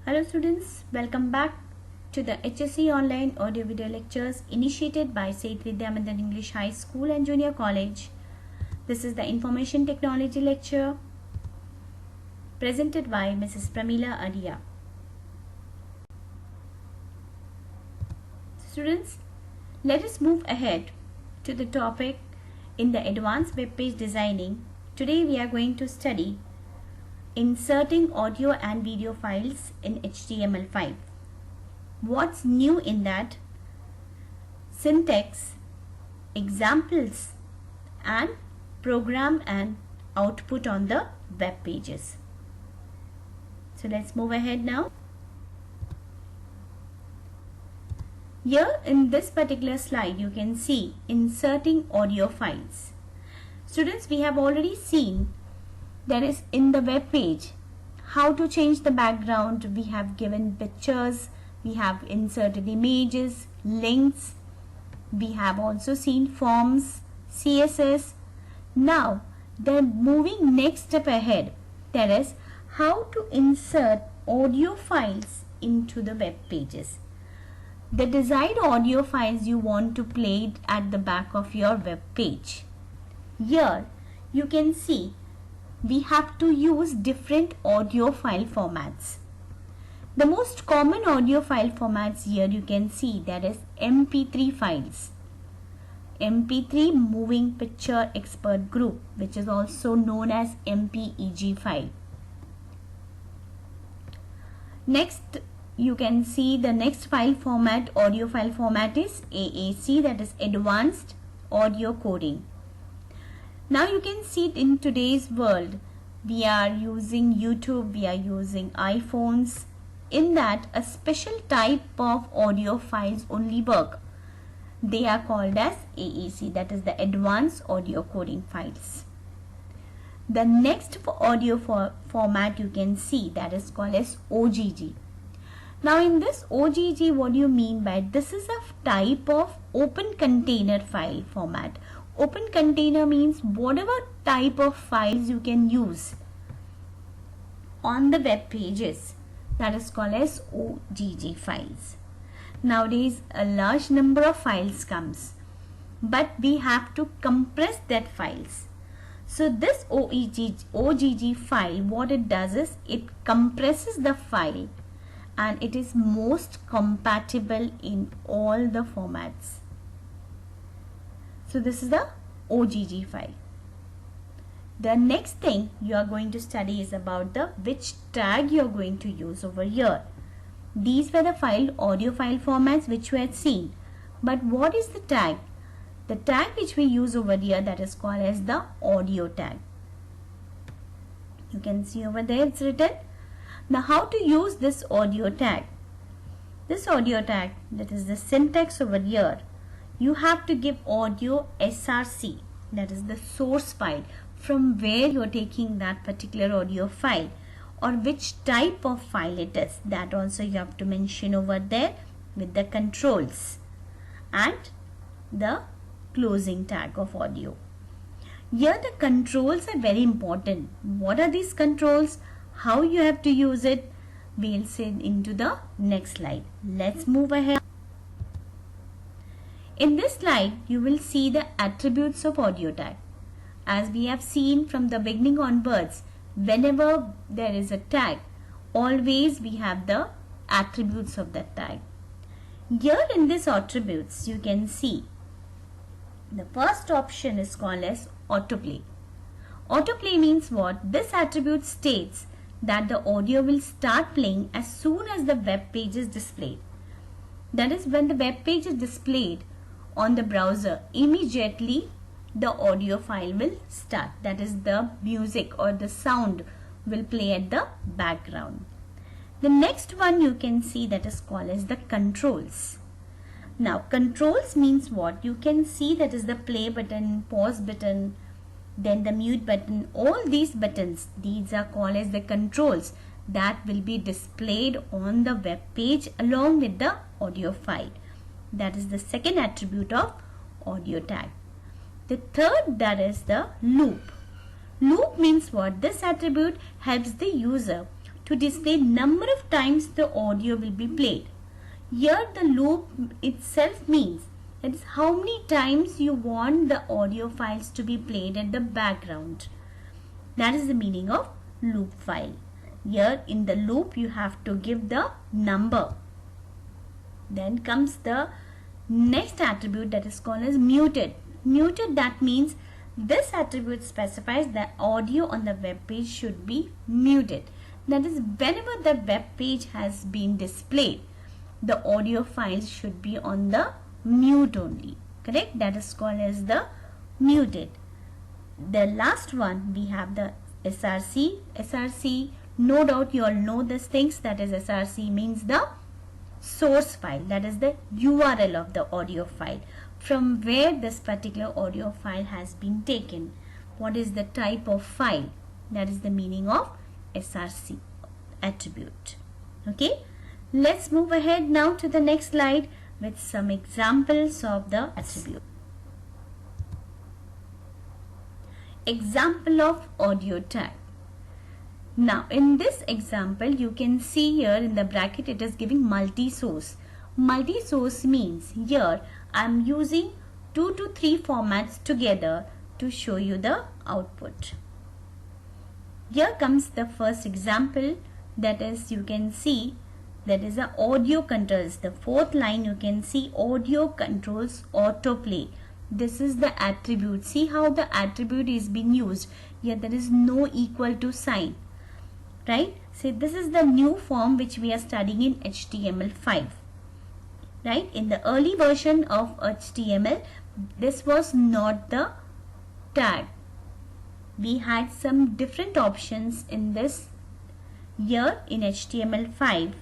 Hello students, welcome back to the HSC online audio video lectures initiated by Saint Vidyamandan English High School and Junior College. This is the information technology lecture presented by Mrs. Pramila Adia. Students, let us move ahead to the topic in the advanced web page designing. Today we are going to study inserting audio and video files in HTML5. What's new in that? Syntax, examples, and program and output on the web pages. So let's move ahead now. Here in this particular slide you can see inserting audio files. Students, we have already seen that is in the web page how to change the background. We have given pictures, we have inserted images, links, we have also seen forms, CSS. Now they're moving next step ahead, that is how to insert audio files into the web pages. The desired audio files you want to play at the back of your web page. Here you can see we have to use different audio file formats. The most common audio file formats here you can see, that is MP3 files. MP3 Moving Picture Expert Group, which is also known as MPEG file. Next you can see the next file format, audio file format is AAC, that is Advanced Audio Coding. Now you can see it in today's world. We are using YouTube, we are using iPhones. In that, a special type of audio files only work. They are called as AAC, that is the Advanced Audio Coding files. The next audio format you can see, that is called as OGG. Now in this OGG, what do you mean by it? This is a type of open container file format. Open container means whatever type of files you can use on the web pages, that is called as OGG files. Nowadays a large number of files comes, but we have to compress that files. So this OGG file, what it does is it compresses the file and it is most compatible in all the formats. So this is the OGG file. The next thing you are going to study is about the which tag you are going to use over here. These were the audio file formats which we had seen. But what is the tag? The tag which we use over here, that is called as the audio tag. You can see over there it's written. Now how to use this audio tag? This audio tag, that is the syntax over here. You have to give audio SRC, that is the source file, from where you are taking that particular audio file or which type of file it is. That also you have to mention over there with the controls and the closing tag of audio. Here the controls are very important. What are these controls? How you have to use it? We'll see into the next slide. Let's move ahead. In this slide, you will see the attributes of audio tag. As we have seen from the beginning onwards, whenever there is a tag, always we have the attributes of that tag. Here in this attributes, you can see the first option is called as autoplay. Autoplay means what? This attribute states that the audio will start playing as soon as the web page is displayed. That is, when the web page is displayed on the browser, immediately the audio file will start. That is, the music or the sound will play at the background. The next one you can see, that is called as the controls. Now controls means what? You can see that is the play button, pause button, then the mute button. All these buttons, these are called as the controls that will be displayed on the web page along with the audio file. That is the second attribute of audio tag. The third, that is the loop. Loop means what? This attribute helps the user to to display number of times the audio will be played. Here the loop itself means that is how many times you want the audio files to be played at the background. That is the meaning of loop file. Here in the loop you have to give the number. Then comes the next attribute that is called as muted. Muted, that means this attribute specifies that audio on the web page should be muted. That is, whenever the web page has been displayed, the audio files should be on the mute only. Correct? That is called as the muted. The last one we have the SRC. SRC, no doubt you all know these things. That is, SRC means the source file. That is the URL of the audio file, from where this particular audio file has been taken. What is the type of file? That is the meaning of SRC attribute. Okay, let's move ahead now to the next slide with some examples of the attribute. Example of audio tag. Now in this example you can see here in the bracket it is giving multi-source. Multi-source means here I am using 2 to 3 formats together to show you the output. Here comes the first example, that is, you can see that is the audio controls. The fourth line you can see audio controls autoplay. This is the attribute. See how the attribute is being used. Here there is no equal to sign. Right? See, this is the new form which we are studying in HTML5. Right? In the early version of HTML, this was not the tag. We had some different options in this. Here in HTML5,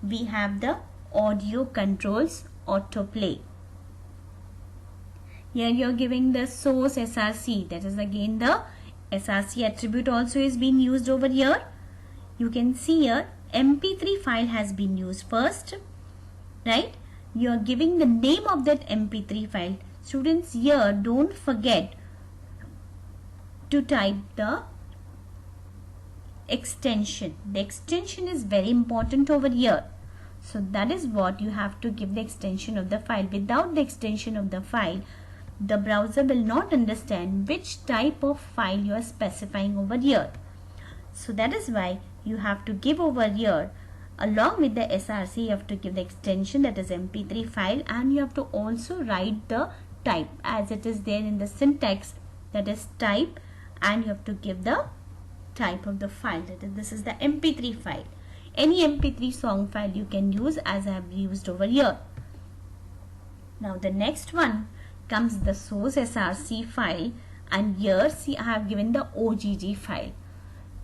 we have the audio controls autoplay. Here you are giving the source SRC. That is again the SRC attribute also is being used over here. You can see here MP3 file has been used first, right? You are giving the name of that MP3 file. Students, here don't forget to type the extension. The extension is very important over here. So that is what you have to give the extension of the file. Without the extension of the file, the browser will not understand which type of file you are specifying over here. So that is why you have to give over here, along with the SRC, you have to give the extension, that is MP3 file, and you have to also write the type as it is there in the syntax, that is type, and you have to give the type of the file, that is, this is the MP3 file. Any MP3 song file you can use as I have used over here. Now the next one comes the source SRC file, and here see I have given the OGG file.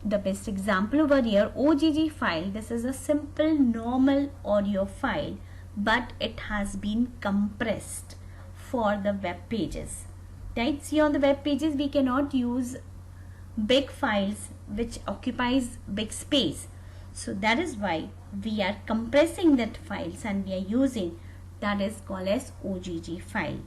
The best example over here, OGG file, this is a simple normal audio file, but it has been compressed for the web pages. Right? See, on the web pages we cannot use big files which occupies big space. So that is why we are compressing that files and we are using, that is called as OGG file.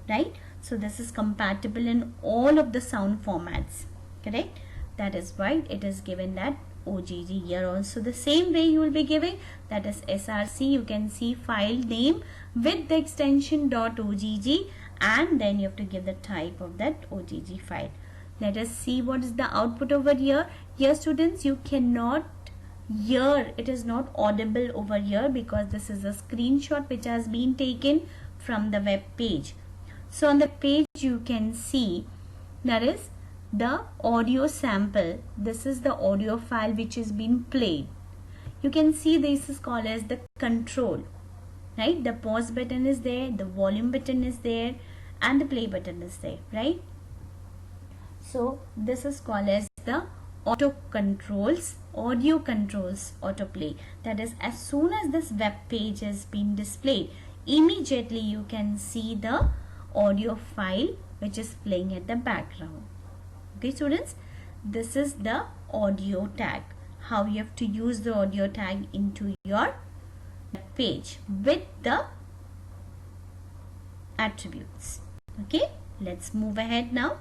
Right? So this is compatible in all of the sound formats. Correct? That is why it is given that OGG here also. The same way you will be giving, that is SRC, you can see file name with the extension .ogg, and then you have to give the type of that OGG file. Let us see what is the output over here. Here students, you cannot hear, it is not audible over here because this is a screenshot which has been taken from the web page. So on the page you can see that is the audio sample. This is the audio file which is being played. You can see this is called as the control. Right? The pause button is there, the volume button is there, and the play button is there. Right? So this is called as the audio controls autoplay. That is, as soon as this web page has been displayed, immediately you can see the audio file which is playing at the background. Okay students, this is the audio tag. How you have to use the audio tag into your page with the attributes. Okay, let's move ahead now.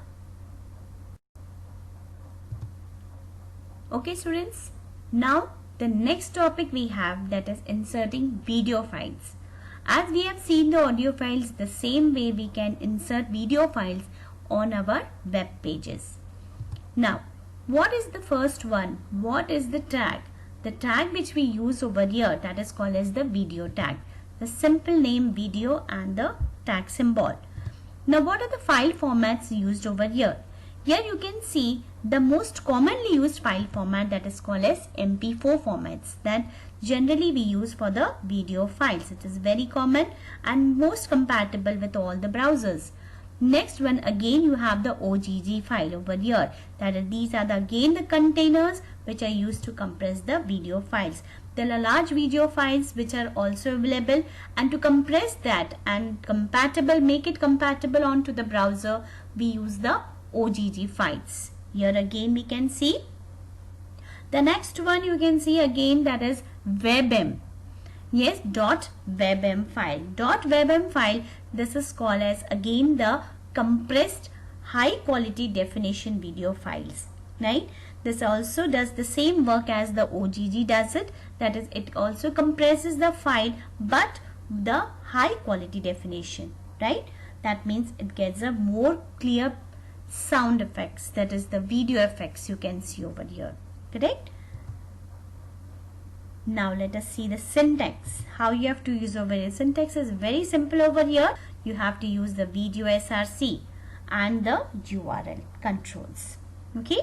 Okay students, now the next topic we have, that is inserting video files. As we have seen the audio files, the same way we can insert video files on our web pages. Now, what is the first one? What is the tag? The tag which we use over here, that is called as the video tag. The simple name video and the tag symbol. Now, what are the file formats used over here? Here you can see the most commonly used file format, that is called as MP4 formats, that generally we use for the video files. It is very common and most compatible with all the browsers. Next one, again you have the OGG file over here. That is, these are again the containers which are used to compress the video files. There are large video files which are also available, and to compress that and make it compatible onto the browser, we use the OGG files. Here again we can see. The next one you can see again, that is WebM. Yes, .webm file. .webm file, this is called as again the compressed high quality definition video files. Right? This also does the same work as the OGG does it. That is, it also compresses the file but the high quality definition. Right? That means it gets a more clear sound effects, that is the video effects you can see over here. Correct? Now let us see the syntax. How you have to use over here. Syntax is very simple over here. You have to use the video SRC and the URL controls. Okay?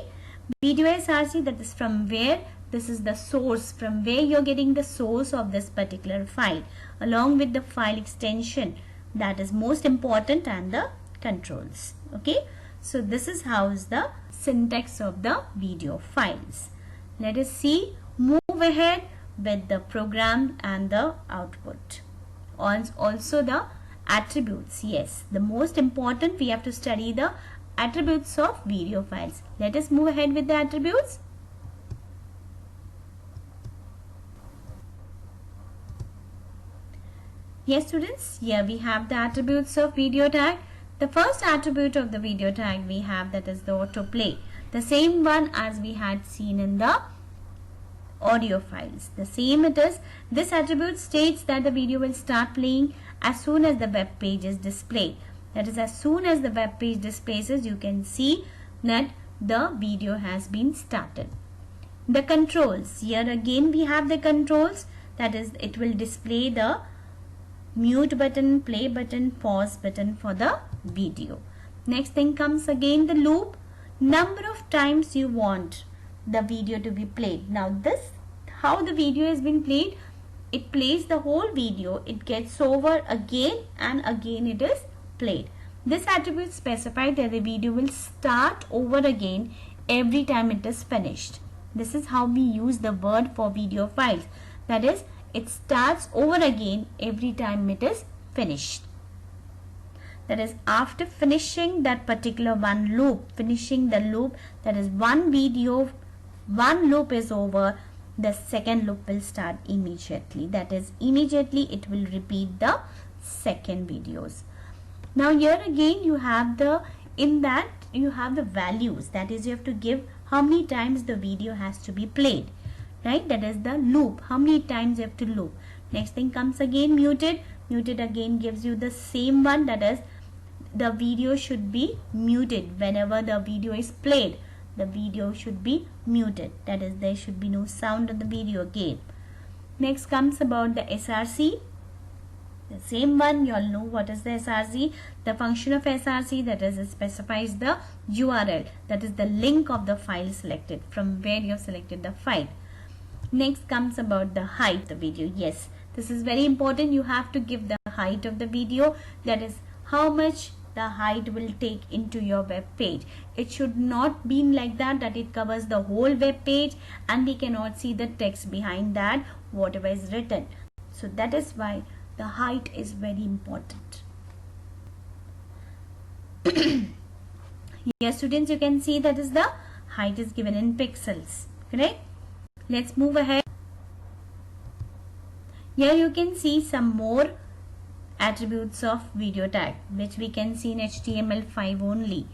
Video SRC, that is from where, this is the source, from where you're getting the source of this particular file, along with the file extension, that is most important, and the controls. Okay? So this is how is the syntax of the video files. Let us see, move ahead with the program and the output. Also the attributes. Yes, the most important, we have to study the attributes of video files. Let us move ahead with the attributes. Yes students, here we have the attributes of video tag. The first attribute of the video tag we have, that is the autoplay. The same one as we had seen in the audio files. The same it is. This attribute states that the video will start playing as soon as the web page is displayed. That is, as soon as the web page displays, you can see that the video has been started. The controls. Here again we have the controls. That is, it will display the mute button, play button, pause button for the video. Next thing comes again the loop. Number of times you want the video to be played. Now this, how the video has been played, it plays the whole video, it gets over again and again it is played. This attribute specifies that the video will start over again every time it is finished. This is how we use the word for video files. That is, it starts over again every time it is finished. That is, after finishing that particular one loop, finishing the loop, that is one video, one loop is over, the second loop will start immediately. That is, immediately it will repeat the second videos. Now here again you have the, in that you have the values. That is, you have to give how many times the video has to be played. Right? That is the loop. How many times you have to loop. Next thing comes again muted. Muted again gives you the same one. That is, the video should be muted whenever the video is played. The video should be muted. That is, there should be no sound on the video again. Next comes about the SRC. The same one, you all know what is the SRC. The function of SRC, that is, it specifies the URL. That is the link of the file selected, from where you have selected the file. Next comes about the height of the video. Yes, this is very important. You have to give the height of the video. That is, how much the height will take into your web page. It should not be like that, that it covers the whole web page and we cannot see the text behind that, whatever is written. So that is why the height is very important. Here students, you can see that is the height is given in pixels. Correct? Let's move ahead. Here you can see some more attributes of video tag, which we can see in HTML5 only.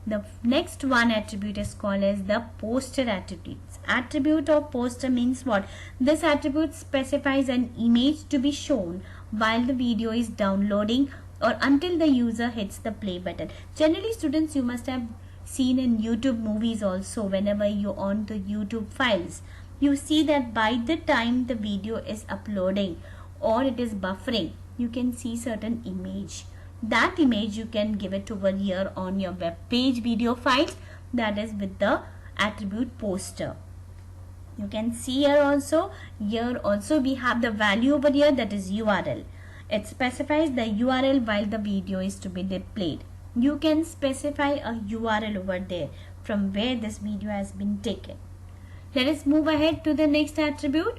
The next one attribute is called as the poster attributes. Attribute of poster means what? This attribute specifies an image to be shown while the video is downloading or until the user hits the play button. Generally, students, you must have seen in YouTube movies also, whenever you on the YouTube files, you see that by the time the video is uploading or it is buffering, you can see certain image. That image you can give it over here on your web page video files, that is with the attribute poster. You can see here also we have the value over here, that is URL. It specifies the URL while the video is to be played. You can specify a URL over there from where this video has been taken. Let us move ahead to the next attribute.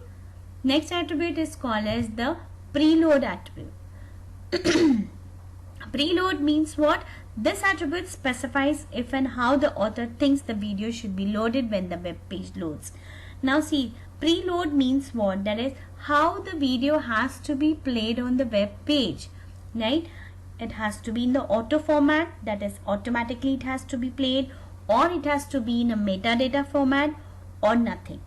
Next attribute is called as the preload attribute. Preload means what? This attribute specifies if and how the author thinks the video should be loaded when the web page loads. Now see, preload means what? That is how the video has to be played on the web page, right? It has to be in the auto format, that is automatically it has to be played, or it has to be in a metadata format, or nothing,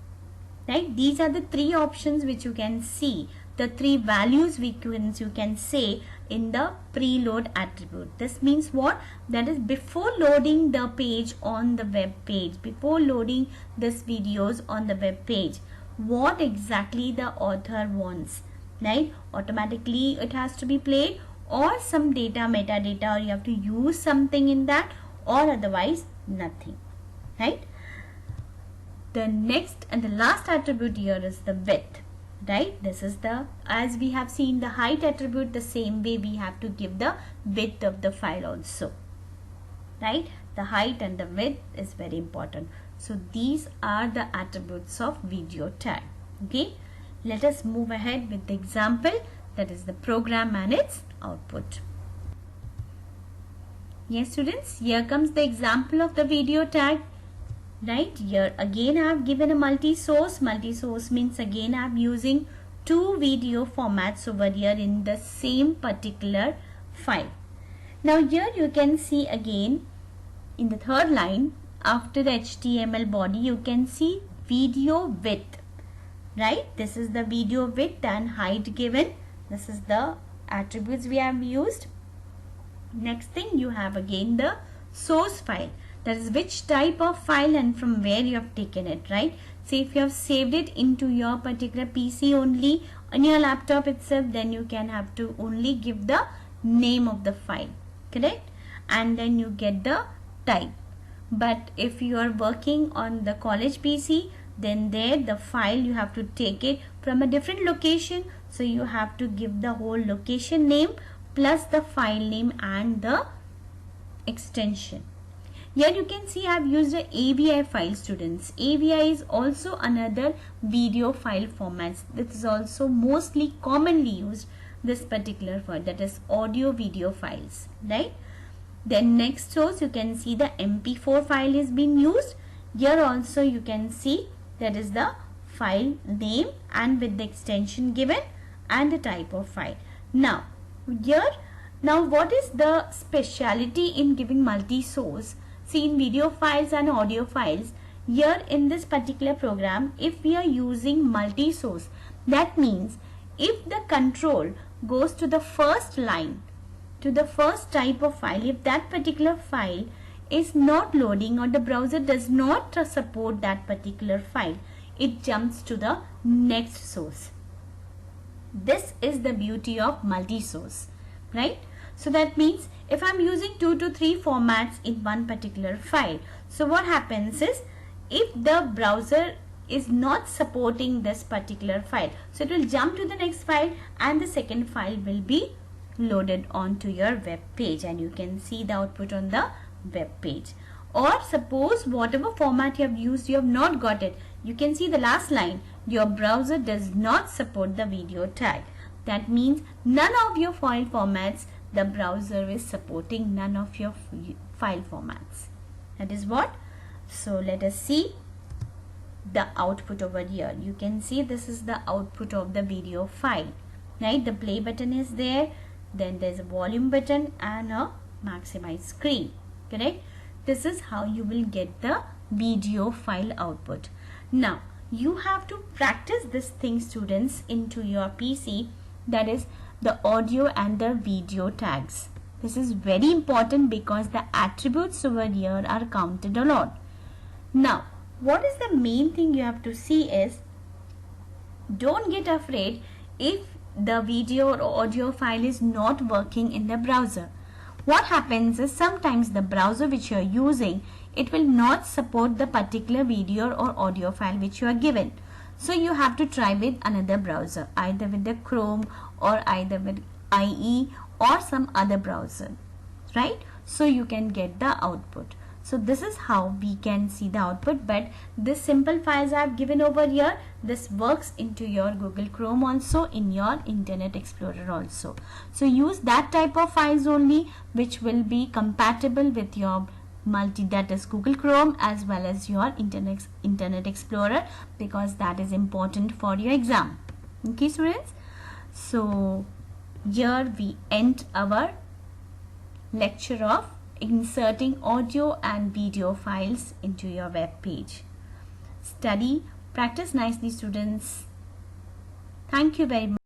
right? These are the three options which you can see, the three values you can say in the preload attribute. This means what? That is before loading the page on the web page, before loading this videos on the web page, what exactly the author wants, right? Automatically it has to be played, or some data, metadata, or you have to use something in that, or otherwise nothing, right? The next and the last attribute here is the width, right? This is the, as we have seen the height attribute, the same way we have to give the width of the file also, right? The height and the width is very important. So these are the attributes of video tag. Okay, let us move ahead with the example, that is the program and its output. Yes students, here comes the example of the video tag. Right, here again I have given a multi-source. Multi-source means again I am using two video formats over here in the same particular file. Now here you can see again in the third line, after the HTML body, you can see video width, right? This is the video width and height given. This is the attributes we have used. Next thing, you have again the source file. That is which type of file and from where you have taken it, right? So if you have saved it into your particular PC only on your laptop itself, then you can have to only give the name of the file, correct? And then you get the type. But if you are working on the college PC, then there the file you have to take it from a different location. So you have to give the whole location name plus the file name and the extension. Here you can see I have used a AVI file, students. AVI is also another video file format. This is also mostly commonly used, this particular file, that is audio video files, right? Then next source, you can see the MP4 file is being used. Here also you can see that is the file name and with the extension given and the type of file. Now what is the speciality in giving multi-source? See, in video files and audio files, here in this particular program, if we are using multi-source, that means if the control goes to the first line, to the first type of file, if that particular file is not loading or the browser does not support that particular file, it jumps to the next source. This is the beauty of multi-source, right? So that means if I'm using 2 to 3 formats in one particular file, so what happens is if the browser is not supporting this particular file, so it will jump to the next file and the second file will be loaded onto your web page and you can see the output on the web page. Or suppose whatever format you have used, you have not got it. You can see the last line, your browser does not support the video tag. That means none of your file formats the browser is supporting, none of your file formats. That is what? So let us see the output over here. You can see this is the output of the video file, right? The play button is there, then there's a volume button and a maximize screen, correct? This is how you will get the video file output. Now you have to practice this thing, students, into your PC, that is the audio and the video tags. This is very important because the attributes over here are counted a lot. Now what is the main thing you have to see is, don't get afraid if the video or audio file is not working in the browser. What happens is, sometimes the browser which you are using, it will not support the particular video or audio file which you are given. So you have to try with another browser, either with the Chrome or either with IE or some other browser, right? So you can get the output. So this is how we can see the output. But this simple files I have given over here, this works into your Google Chrome also, in your Internet Explorer also. So use that type of files only which will be compatible with your that is Google Chrome as well as your Internet Explorer, because that is important for your exam. Okay, students. So here we end our lecture of inserting audio and video files into your web page. Study, practice nicely, students. Thank you very much.